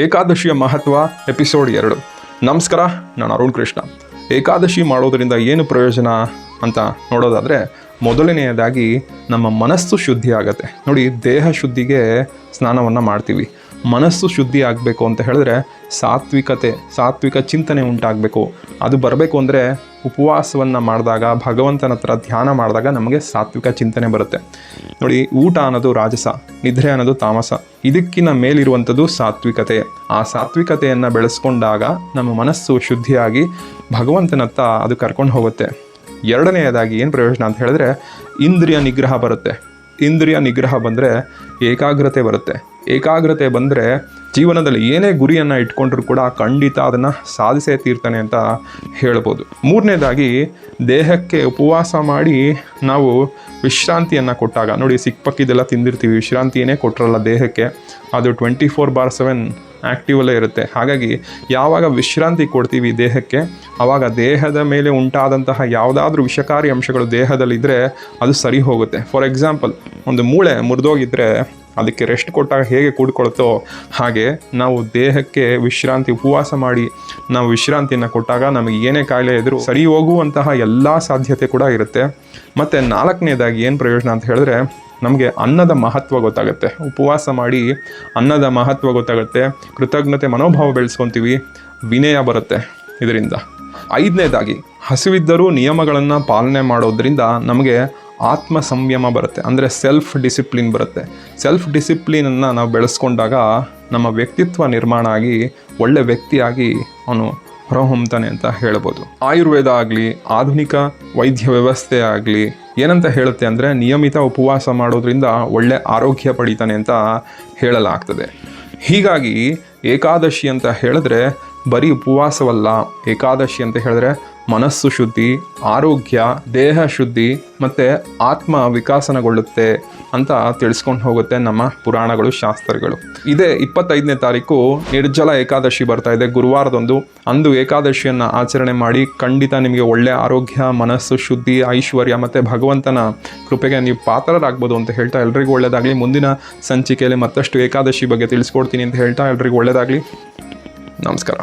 ಏಕಾದಶಿಯ ಮಹತ್ವ ಎಪಿಸೋಡ್ 2. ನಮಸ್ಕಾರ, ನಾನು ಅರುಣ್ ಕೃಷ್ಣ. ಏಕಾದಶಿ ಮಾಡೋದರಿಂದ ಏನು ಪ್ರಯೋಜನ ಅಂತ ನೋಡೋದಾದರೆ, ಮೊದಲನೆಯದಾಗಿ ನಮ್ಮ ಮನಸ್ಸು ಶುದ್ಧಿ ಆಗುತ್ತೆ. ನೋಡಿ, ದೇಹ ಶುದ್ಧಿಗೆ ಸ್ನಾನವನ್ನು ಮಾಡ್ತೀವಿ. ಮನಸ್ಸು ಶುದ್ಧಿ ಆಗಬೇಕು ಅಂತ ಹೇಳಿದ್ರೆ ಸಾತ್ವಿಕ ಚಿಂತನೆ ಉಂಟಾಗಬೇಕು. ಅದು ಬರಬೇಕು ಅಂದರೆ ಉಪವಾಸವನ್ನು ಮಾಡಿದಾಗ, ಭಗವಂತನ ಹತ್ರ ಧ್ಯಾನ ಮಾಡಿದಾಗ ನಮಗೆ ಸಾತ್ವಿಕ ಚಿಂತನೆ ಬರುತ್ತೆ. ನೋಡಿ, ಊಟ ಅನ್ನೋದು ರಾಜಸ, ನಿದ್ರೆ ಅನ್ನೋದು ತಾಮಸ. ಇದಕ್ಕಿಂತ ಮೇಲಿರುವಂಥದ್ದು ಸಾತ್ವಿಕತೆ. ಆ ಸಾತ್ವಿಕತೆಯನ್ನು ಬೆಳೆಸ್ಕೊಂಡಾಗ ನಮ್ಮ ಮನಸ್ಸು ಶುದ್ಧಿಯಾಗಿ ಭಗವಂತನತ್ತ ಅದು ಕರ್ಕೊಂಡು ಹೋಗುತ್ತೆ. ಎರಡನೆಯದಾಗಿ ಏನು ಪ್ರಯೋಜನ ಅಂತ ಹೇಳಿದ್ರೆ, ಇಂದ್ರಿಯ ನಿಗ್ರಹ ಬರುತ್ತೆ. ಇಂದ್ರಿಯ ನಿಗ್ರಹ ಬಂದರೆ ಏಕಾಗ್ರತೆ ಬರುತ್ತೆ. ಏಕಾಗ್ರತೆ ಬಂದರೆ ಜೀವನದಲ್ಲಿ ಏನೇ ಗುರಿಯನ್ನು ಇಟ್ಕೊಂಡ್ರೂ ಕೂಡ ಖಂಡಿತ ಅದನ್ನು ಸಾಧಿಸೇ ತೀರ್ತಾನೆ ಅಂತ ಹೇಳ್ಬೋದು. ಮೂರನೇದಾಗಿ, ದೇಹಕ್ಕೆ ಉಪವಾಸ ಮಾಡಿ ನಾವು ವಿಶ್ರಾಂತಿಯನ್ನು ಕೊಟ್ಟಾಗ, ನೋಡಿ, ಸಿಕ್ಪಕ್ಕಿದೆಲ್ಲ ತಿಂದಿರ್ತೀವಿ, ವಿಶ್ರಾಂತಿಯೇ ಕೊಟ್ಟರಲ್ಲ ದೇಹಕ್ಕೆ, ಅದು 24/7 ಆ್ಯಕ್ಟಿವಲ್ಲೇ ಇರುತ್ತೆ. ಹಾಗಾಗಿ ಯಾವಾಗ ವಿಶ್ರಾಂತಿ ಕೊಡ್ತೀವಿ ದೇಹಕ್ಕೆ, ಆವಾಗ ದೇಹದ ಮೇಲೆ ಉಂಟಾದಂತಹ ಯಾವುದಾದ್ರೂ ವಿಷಕಾರಿ ಅಂಶಗಳು ದೇಹದಲ್ಲಿದ್ದರೆ ಅದು ಸರಿ ಹೋಗುತ್ತೆ. ಫಾರ್ ಎಕ್ಸಾಂಪಲ್, ಒಂದು ಮೂಳೆ ಮುರಿದೋಗಿದ್ದರೆ ಅದಕ್ಕೆ ರೆಸ್ಟ್ ಕೊಟ್ಟಾಗ ಹೇಗೆ ಕೂಡ್ಕೊಳ್ತೋ ಹಾಗೆ ನಾವು ದೇಹಕ್ಕೆ ವಿಶ್ರಾಂತಿ, ಉಪವಾಸ ಮಾಡಿ ನಾವು ವಿಶ್ರಾಂತಿಯನ್ನು ಕೊಟ್ಟಾಗ ನಮಗೆ ಏನೇ ಕಾಯಿಲೆ ಇದ್ದರೂ ಸರಿ ಹೋಗುವಂತಹ ಎಲ್ಲ ಸಾಧ್ಯತೆ ಕೂಡ ಇರುತ್ತೆ. ಮತ್ತು ನಾಲ್ಕನೇದಾಗಿ ಏನು ಪ್ರಯೋಜನ ಅಂತ ಹೇಳಿದ್ರೆ, ನಮಗೆ ಅನ್ನದ ಮಹತ್ವ ಗೊತ್ತಾಗುತ್ತೆ. ಉಪವಾಸ ಮಾಡಿ ಅನ್ನದ ಮಹತ್ವ ಗೊತ್ತಾಗುತ್ತೆ. ಕೃತಜ್ಞತೆ ಮನೋಭಾವ ಬೆಳೆಸ್ಕೊತೀವಿ, ವಿನಯ ಬರುತ್ತೆ ಇದರಿಂದ. ಐದನೇದಾಗಿ, ಹಸಿವಿದ್ದರೂ ನಿಯಮಗಳನ್ನು ಪಾಲನೆ ಮಾಡೋದ್ರಿಂದ ನಮಗೆ ಆತ್ಮ ಸಂಯಮ ಬರುತ್ತೆ. ಅಂದರೆ ಸೆಲ್ಫ್ ಡಿಸಿಪ್ಲಿನ್ ಬರುತ್ತೆ. ಸೆಲ್ಫ್ ಡಿಸಿಪ್ಲಿನನ್ನು ನಾವು ಬೆಳೆಸ್ಕೊಂಡಾಗ ನಮ್ಮ ವ್ಯಕ್ತಿತ್ವ ನಿರ್ಮಾಣ ಆಗಿ ಒಳ್ಳೆ ವ್ಯಕ್ತಿಯಾಗಿ ಅವನು ಹೊರಹೊಮ್ತಾನೆ ಅಂತ ಹೇಳ್ಬೋದು. ಆಯುರ್ವೇದ ಆಗಲಿ, ಆಧುನಿಕ ವೈದ್ಯ ವ್ಯವಸ್ಥೆ ಆಗಲಿ ಏನಂತ ಹೇಳುತ್ತೆ ಅಂದರೆ, ನಿಯಮಿತ ಉಪವಾಸ ಮಾಡೋದ್ರಿಂದ ಒಳ್ಳೆ ಆರೋಗ್ಯ ಪಡಿತಾನೆ ಅಂತ ಹೇಳಲಾಗ್ತದೆ. ಹೀಗಾಗಿ ಏಕಾದಶಿ ಅಂತ ಹೇಳಿದ್ರೆ ಬರೀ ಉಪವಾಸವಲ್ಲ. ಏಕಾದಶಿ ಅಂತ ಹೇಳಿದ್ರೆ ಮನಸ್ಸು ಶುದ್ಧಿ, ಆರೋಗ್ಯ, ದೇಹ ಶುದ್ಧಿ ಮತ್ತು ಆತ್ಮ ವಿಕಾಸನಗೊಳ್ಳುತ್ತೆ ಅಂತ ತಿಳಿಸ್ಕೊಂಡು ಹೋಗುತ್ತೆ ನಮ್ಮ ಪುರಾಣಗಳು, ಶಾಸ್ತ್ರಗಳು. ಇದೇ 25ನೇ ತಾರೀಕು ನಿರ್ಜಲ ಏಕಾದಶಿ ಬರ್ತಾ ಇದೆ, ಗುರುವಾರದಂದು. ಅಂದು ಏಕಾದಶಿಯನ್ನು ಆಚರಣೆ ಮಾಡಿ ಖಂಡಿತ ನಿಮಗೆ ಒಳ್ಳೆಯ ಆರೋಗ್ಯ, ಮನಸ್ಸು ಶುದ್ಧಿ, ಐಶ್ವರ್ಯ ಮತ್ತು ಭಗವಂತನ ಕೃಪೆಗೆ ನೀವು ಪಾತ್ರರಾಗ್ಬೋದು ಅಂತ ಹೇಳ್ತಾ ಎಲ್ರಿಗೂ ಒಳ್ಳೆಯದಾಗಲಿ. ಮುಂದಿನ ಸಂಚಿಕೆಯಲ್ಲಿ ಮತ್ತಷ್ಟು ಏಕಾದಶಿ ಬಗ್ಗೆ ತಿಳಿಸ್ಕೊಡ್ತೀನಿ ಅಂತ ಹೇಳ್ತಾ ಎಲ್ರಿಗೂ ಒಳ್ಳೆಯದಾಗಲಿ. ನಮಸ್ಕಾರ.